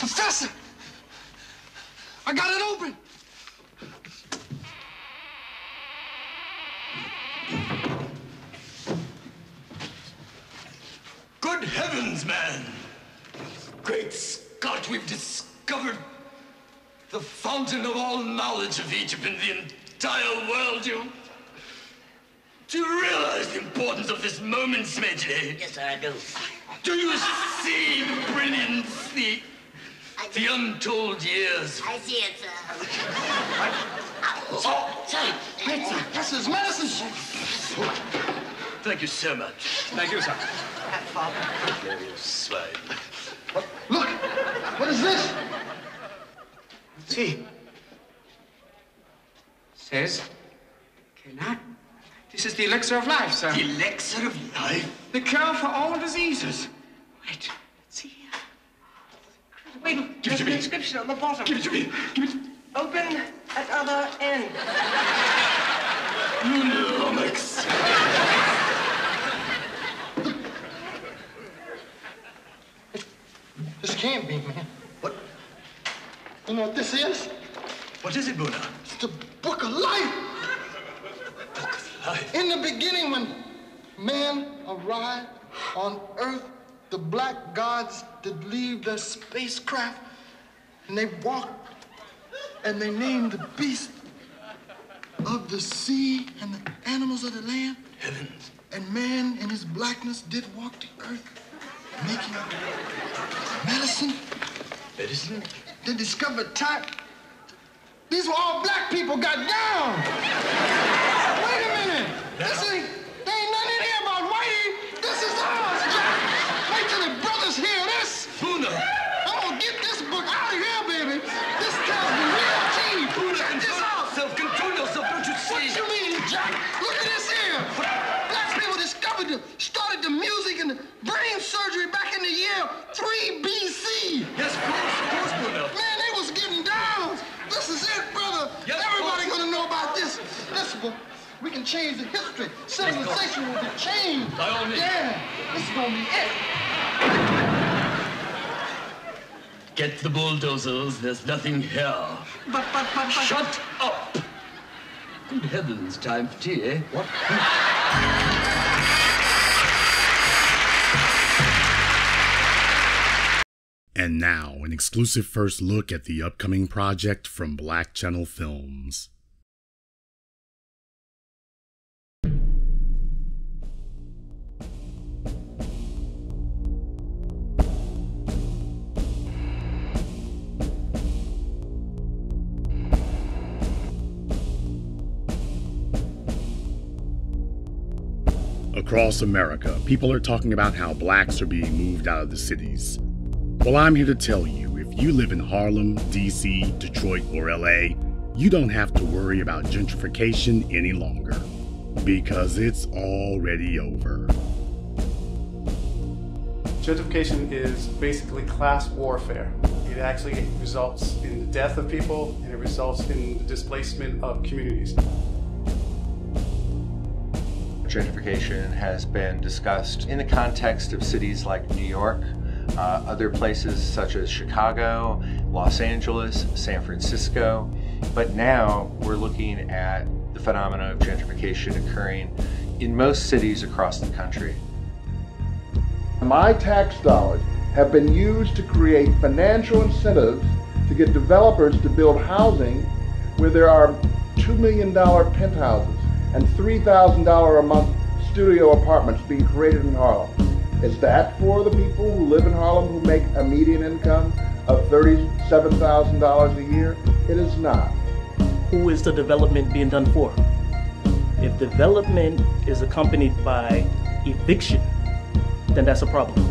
Professor! I got it open! Good heavens, man! Great Scott, we've discovered the fountain of all knowledge of Egypt in the entire world. Do you realize the importance of this moment, Smedley? Yes, sir, I do. Do you see the brilliance, the untold years? I see it, sir. Sir, wait, sir. That's his medicine. Thank you so much. Thank you, sir. You swine. Look, what is this? See. Says, cannot. This is the elixir of life, sir. The elixir of life? The cure for all diseases. Wait, let's see here. Wait, give it to me. The inscription on the bottom. Give it to me. Give it. Open at other end. Lumix. This can't be, man. What? You know what this is? What is it, Buna? It's the Book of Life. Book of Life? In the beginning, when man arrived on Earth, the black gods did leave their spacecraft, and they walked, and they named the beasts of the sea and the animals of the land. Heavens. And man in his blackness did walk the earth, making medicine. Medicine? They discovered time. These were all black people got down. Wait a minute. There ain't nothing in here about whitey. This is ours, Jack. Wait till the brothers hear this. Buna. I'm gonna get this book out of here, baby. This tells the real tea. Buna, Check this out. control yourself, don't you see? What you mean, Jack? Look at this here. Black people started the music and the brain surgery back in the year 3 BC. Yes, of course, Buna. Man, they was getting down. This is it, brother. Yes, everybody gonna know about this. Listen, we can change the history. Civilization will be changed. By all means. Yeah, this is gonna be it. Get the bulldozers. There's nothing here. But. Shut up. Good heavens, time for tea, eh? What? And now, an exclusive first look at the upcoming project from Black Channel Films. Across America, people are talking about how blacks are being moved out of the cities. Well, I'm here to tell you, if you live in Harlem, DC, Detroit, or LA, you don't have to worry about gentrification any longer, because it's already over. Gentrification is basically class warfare. It actually results in the death of people, and it results in the displacement of communities. Gentrification has been discussed in the context of cities like New York, other places such as Chicago, Los Angeles, San Francisco, but now we're looking at the phenomena of gentrification occurring in most cities across the country. My tax dollars have been used to create financial incentives to get developers to build housing where there are $2 million penthouses and $3,000 a month studio apartments being created in Harlem. Is that for the people who live in Harlem who make a median income of $37,000 a year? It is not. Who is the development being done for? If development is accompanied by eviction, then that's a problem.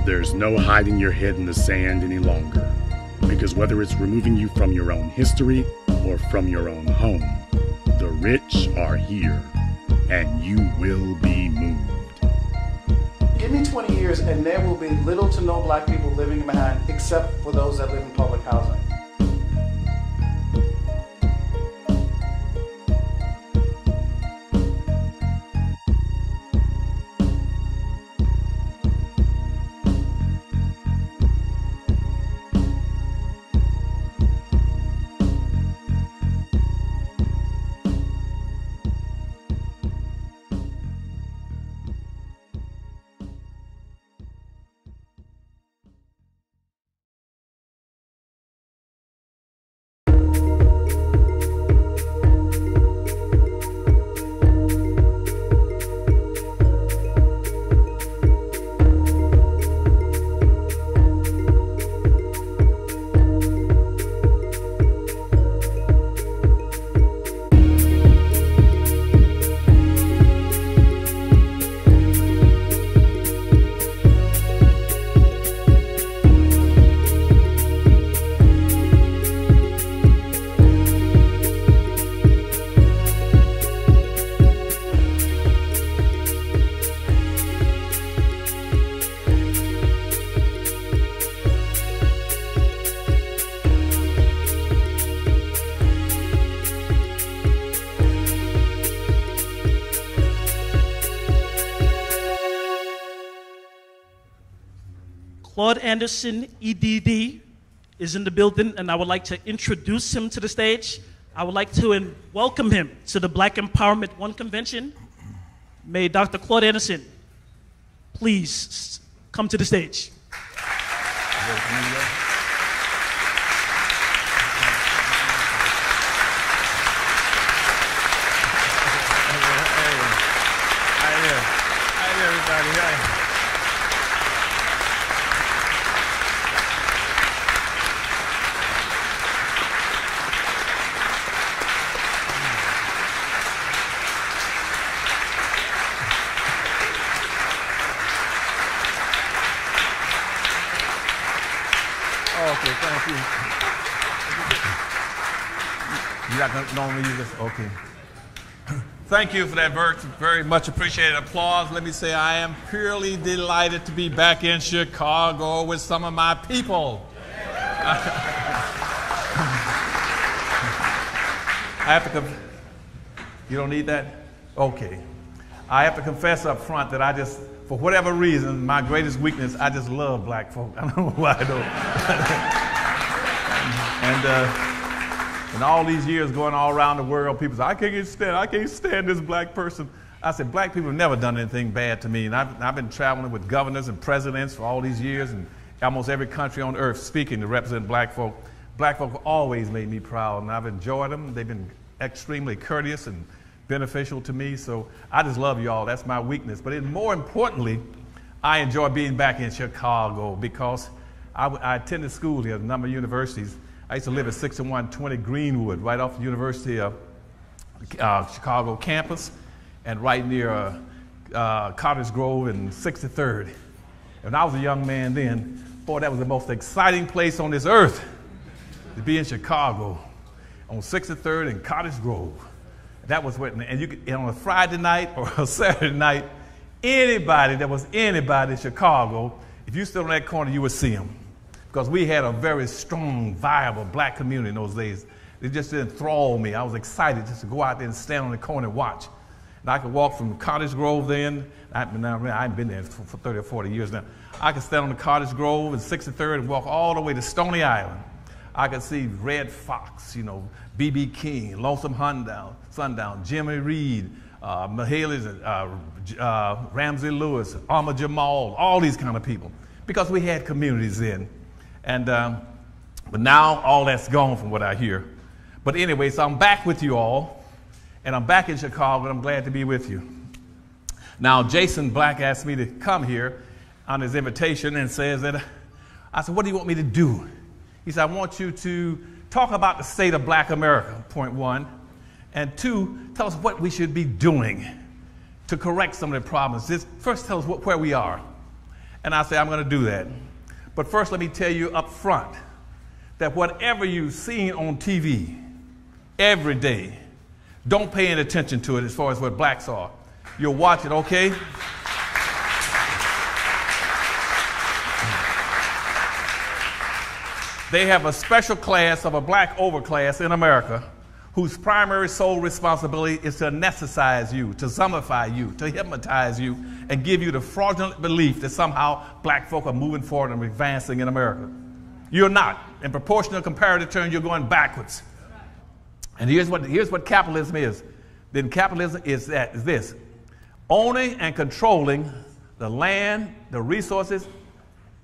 There's no hiding your head in the sand any longer, because whether it's removing you from your own history or from your own home, the rich are here, and you will be moved. Give me 20 years and there will be little to no black people living in Manhattan except for those that live in public housing. Claude Anderson, EDD, is in the building, and I would like to introduce him to the stage. I would like to welcome him to the Black Empowerment One Convention. May Dr. Claude Anderson please come to the stage. Hi, everybody. Hi. Okay, thank you. You're not going to normally use this? Okay. Thank you for that very much appreciated applause. Let me say I am purely delighted to be back in Chicago with some of my people. I have to you don't need that? Okay. I have to confess up front that I just, for whatever reason, my greatest weakness, I just love black folk. I don't know why I don't. And all these years going all around the world, people say, I can't stand this black person. I said, black people have never done anything bad to me. And I've been traveling with governors and presidents for all these years, and almost every country on earth speaking to represent black folk. Black folk have always made me proud, and I've enjoyed them. They've been extremely courteous and beneficial to me, so I just love you all. That's my weakness. But more importantly, I enjoy being back in Chicago because I attended school here at a number of universities. I used to live at 6120 Greenwood, right off the University of Chicago campus, and right near Cottage Grove and 63rd. And when I was a young man then, boy, that was the most exciting place on this earth to be in Chicago, on 63rd and Cottage Grove. That was what, and you could, and on a Friday night or a Saturday night, anybody that was anybody in Chicago, if you stood on that corner, you would see them. Because we had a very strong, viable black community in those days. It just enthrall me. I was excited just to go out there and stand on the corner and watch. And I could walk from Cottage Grove then, I haven't been there for 30 or 40 years now. I could stand on the Cottage Grove and 63rd and walk all the way to Stony Island. I could see Red Fox, you know, B.B. King, Lonesome Sundown, Jimmy Reed, Mahalis, Ramsey Lewis, Ahmad Jamal, all these kind of people, because we had communities then. And but now all that's gone from what I hear. But anyway, so I'm back with you all, and I'm back in Chicago, and I'm glad to be with you. Now, Jason Black asked me to come here on his invitation and says that, I said, what do you want me to do? He said, I want you to talk about the state of black America, point one, and two, tell us what we should be doing to correct some of the problems. Just first tell us where we are. And I say, I'm going to do that. But first, let me tell you up front that whatever you've seen on TV every day, don't pay any attention to it as far as what blacks are. You'll watch it, okay? They have a special class of a black overclass in America whose primary sole responsibility is to anesthetize you, to zombify you, to hypnotize you, and give you the fraudulent belief that somehow black folk are moving forward and advancing in America. You're not. In proportional comparative terms, you're going backwards. And here's what capitalism is. Then capitalism is this: owning and controlling the land, the resources,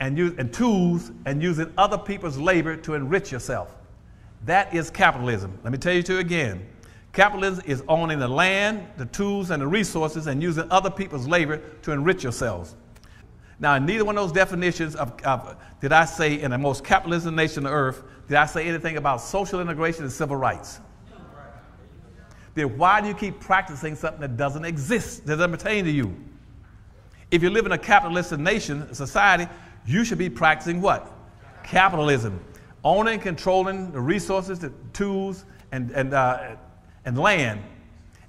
and tools, and using other people's labor to enrich yourself. That is capitalism. Let me tell you two again. Capitalism is owning the land, the tools, and the resources, and using other people's labor to enrich yourselves. Now, in neither one of those definitions did I say, in the most capitalist nation on earth, did I say anything about social integration and civil rights. Then why do you keep practicing something that doesn't exist, that doesn't pertain to you? If you live in a capitalistic nation, society, you should be practicing what? Capitalism. Owning and controlling the resources, the tools, and land.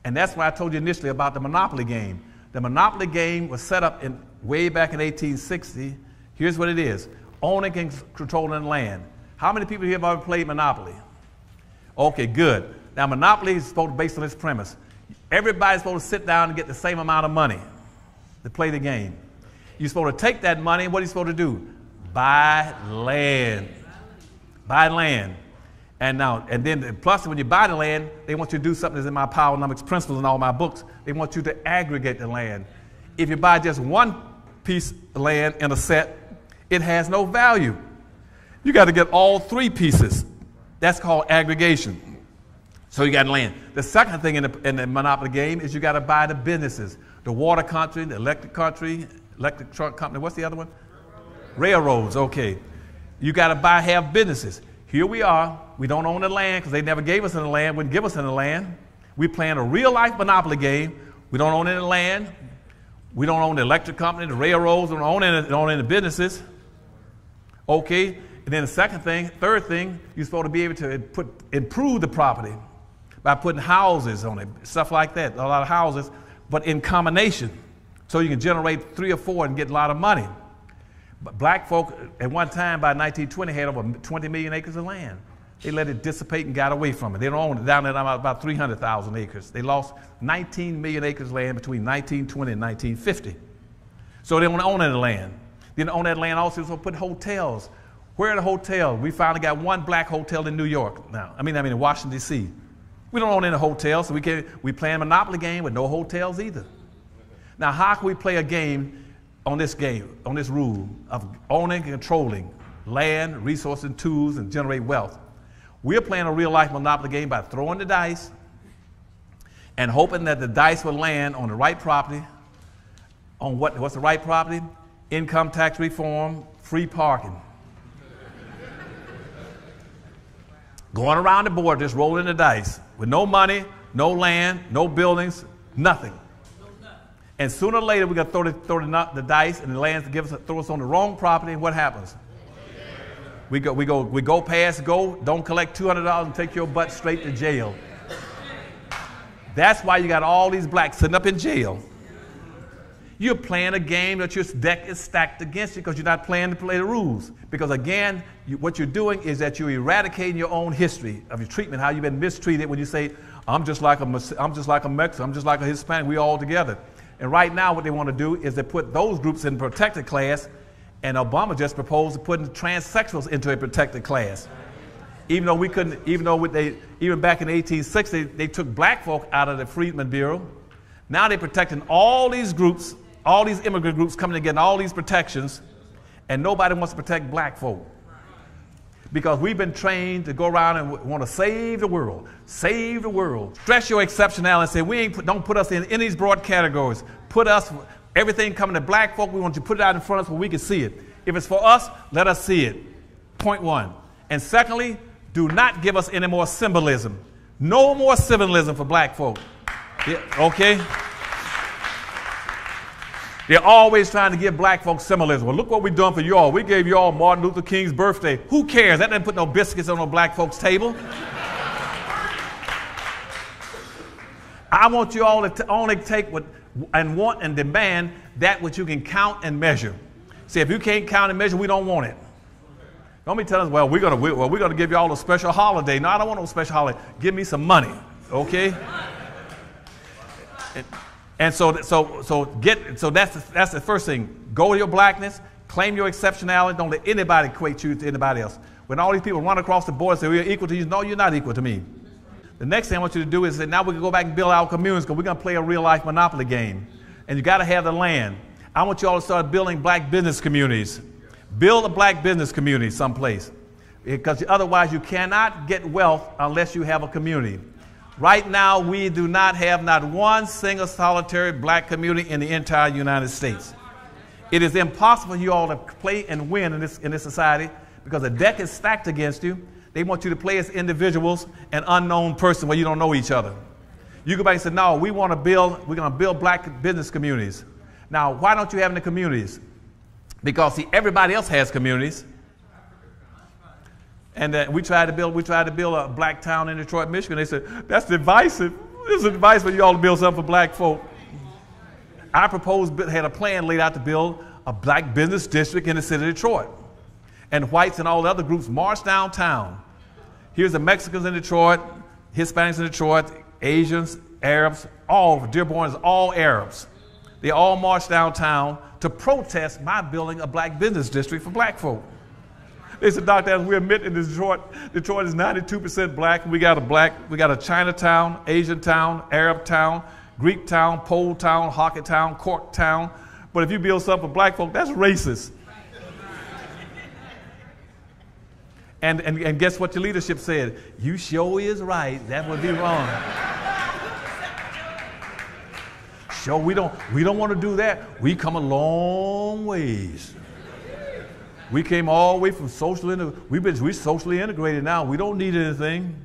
And that's why I told you initially about the monopoly game. The monopoly game was set up way back in 1860. Here's what it is: owning and controlling land. How many people here have ever played Monopoly? Okay, good. Now, Monopoly is supposed to be based on this premise. Everybody's supposed to sit down and get the same amount of money to play the game. You're supposed to take that money, and what are you supposed to do? Buy land. Buy land. And then plus when you buy the land, they want you to do something that's in my Powernomics principles and all my books. They want you to aggregate the land. If you buy just one piece of land in a set, it has no value. You got to get all three pieces. That's called aggregation. So you got land. The second thing in the monopoly game is you got to buy the businesses. The water country, the electric truck company, what's the other one? Railroads, okay. You got to have businesses. Here we are. We don't own the land because they never gave us any land, wouldn't give us any land. We playing a real-life monopoly game. We don't own any land. We don't own the electric company, the railroads, we don't own any businesses. Okay, and then the third thing, you're supposed to be able to improve the property by putting houses on it, stuff like that, a lot of houses, but in combination. So you can generate 3 or 4 and get a lot of money. But black folk at one time by 1920 had over 20 million acres of land. They let it dissipate and got away from it. They don't own it down there about 300,000 acres. They lost 19 million acres of land between 1920 and 1950. So they don't own any land. They didn't own that land also, so put hotels. Where are the hotels? We finally got one black hotel in New York now. I mean in Washington, D.C. We don't own any hotels, so we play a monopoly game with no hotels either. Now, how can we play a game on this rule of owning and controlling land, resources, and tools, and generate wealth? We're playing a real-life monopoly game by throwing the dice and hoping that the dice will land on the right property. On what's the right property? Income tax reform, free parking. Going around the board, just rolling the dice with no money, no land, no buildings, nothing. And sooner or later, we're going to throw the dice and the land to throw us on the wrong property, and what happens? We go past go, don't collect $200 and take your butt straight to jail. That's why you got all these blacks sitting up in jail. You're playing a game that your deck is stacked against you because you're not playing to play the rules. Because again, what you're doing is that you're eradicating your own history of your treatment, how you've been mistreated when you say, I'm just like a Mexican, I'm just like a Hispanic, we all together. And right now what they want to do is they put those groups in protected class, and Obama just proposed to put transsexuals into a protected class. Even though we couldn't, even back in the 1860s, they took black folk out of the Freedmen Bureau. Now they're protecting all these groups, all these immigrant groups coming and getting all these protections, and nobody wants to protect black folk. Because we've been trained to go around and want to save the world. Save the world. Stress your exceptionality and say, don't put us in any of these broad categories. Put us, everything coming to black folk, we want you to put it out in front of us where we can see it. If it's for us, let us see it. Point one. And secondly, do not give us any more symbolism. No more symbolism for black folk. Yeah, okay? They're always trying to give black folks symbolism. Well, look what we've done for y'all. We gave y'all Martin Luther King's birthday. Who cares? That doesn't put no biscuits on no black folks' table. I want you all to only take and want and demand that which you can count and measure. See, if you can't count and measure, we don't want it. Don't be telling us, well, we're gonna give you all a special holiday. No, I don't want no special holiday. Give me some money, okay? And so that's the first thing. Go to your blackness, claim your exceptionality. Don't let anybody equate you to anybody else. When all these people run across the board and say, we're equal to you, no, you're not equal to me. The next thing I want you to do is that now we can go back and build our communities because we're going to play a real-life monopoly game. And you got to have the land. I want you all to start building black business communities. Build a black business community someplace. Because otherwise you cannot get wealth unless you have a community. Right now, we do not have not one single solitary black community in the entire United States. It is impossible for you all to play and win in this society because the deck is stacked against you. They want you to play as individuals, an unknown person where you don't know each other. You go back and say, no, we're going to build black business communities. Now, why don't you have any communities? Because, see, everybody else has communities. And we tried to build a black town in Detroit, Michigan. They said, that's divisive. This is advice for you all to build something for black folk. I had a plan laid out to build a black business district in the city of Detroit. And whites and all the other groups marched downtown. Here's the Mexicans in Detroit, Hispanics in Detroit, Asians, Arabs, all Dearborn is all Arabs. They all marched downtown to protest my building a black business district for black folk. They said, Dr. Adams, we admit in Detroit is 92% black. We got a Chinatown, Asian town, Arab town, Greek town, Pole town, Hockey town, Cork town. But if you build something for black folk, that's racist. And guess what your leadership said? You sure is right. That would be wrong. Sure, we don't want to do that. We come a long ways. We came all the way from we're socially integrated now. We don't need anything.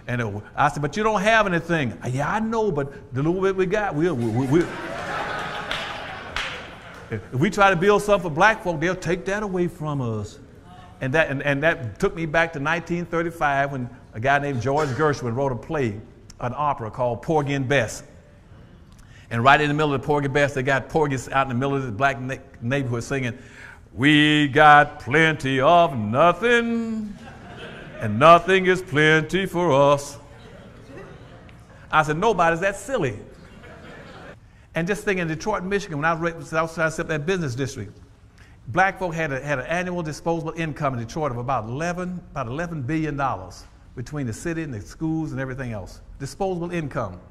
And I said, but you don't have anything. Yeah, I know, but the little bit we got, if we try to build something for black folk, they'll take that away from us. And that took me back to 1935 when a guy named George Gershwin wrote a play, an opera called Porgy and Bess. And right in the middle of the Porgy and Bess, they got porgies out in the middle of the black neighborhood singing, we got plenty of nothing, and nothing is plenty for us. I said, nobody's that silly. And just think in Detroit, Michigan, when I was outside that business district, black folk had an annual disposable income in Detroit of about $11 billion between the city and the schools and everything else. Disposable income.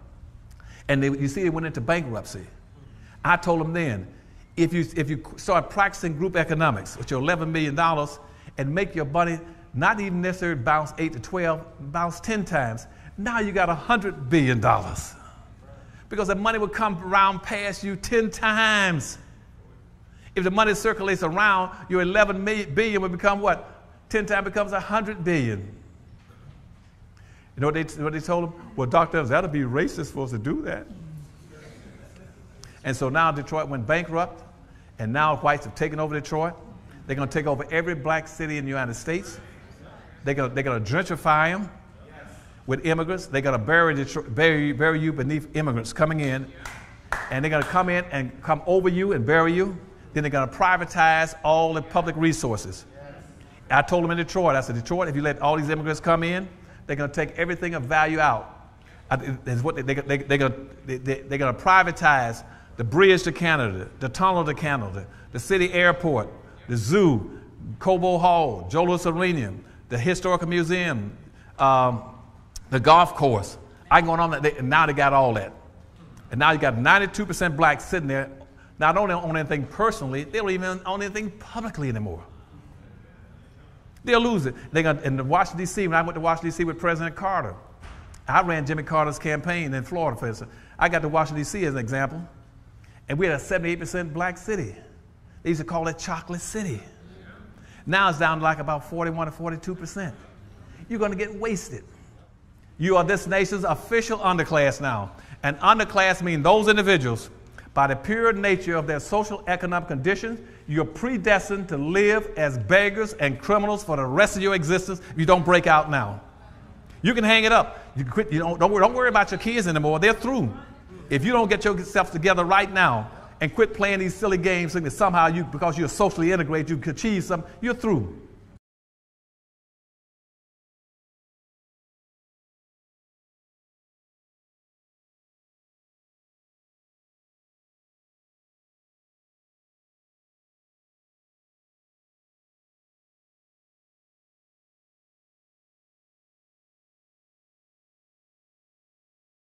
And you see, they went into bankruptcy. I told them then, if you start practicing group economics with your $11 million and make your money not even necessarily bounce 8 to 12, bounce 10 times, now you got $100 billion. Because the money would come around past you 10 times. If the money circulates around, your 11 billion would become what? 10 times becomes 100 billion. You know what they told him? Well, Dr. Evans, that'll be racist for us to do that. And so now Detroit went bankrupt, and now whites have taken over Detroit. They're going to take over every black city in the United States. They're going to gentrify them with immigrants. They're going to bury you beneath immigrants coming in, and they're going to come in and come over you and bury you. Then they're going to privatize all the public resources. I told them in Detroit, I said, Detroit, if you let all these immigrants come in, they're going to take everything of value out. They're going to privatize the bridge to Canada, the tunnel to Canada, the city airport, the zoo, Cobo Hall, Joe Louis Arena, the historical museum, the golf course. I can go on, and now they got all that. And now you got 92% blacks sitting there, not only own anything personally, they don't even own anything publicly anymore. They'll lose it. In Washington, D.C., when I went to Washington, D.C. with President Carter, I ran Jimmy Carter's campaign in Florida for instance. I got to Washington, D.C. as an example, and we had a 78% black city. They used to call it Chocolate City. Now it's down to like about 41 or 42%. You're going to get wasted. You are this nation's official underclass now. And underclass means those individuals, by the pure nature of their social economic conditions, you're predestined to live as beggars and criminals for the rest of your existence if you don't break out now. You can hang it up. You quit, don't worry about your kids anymore. They're through. If you don't get yourself together right now and quit playing these silly games thinking that somehow because you're socially integrated, you can achieve something, you're through.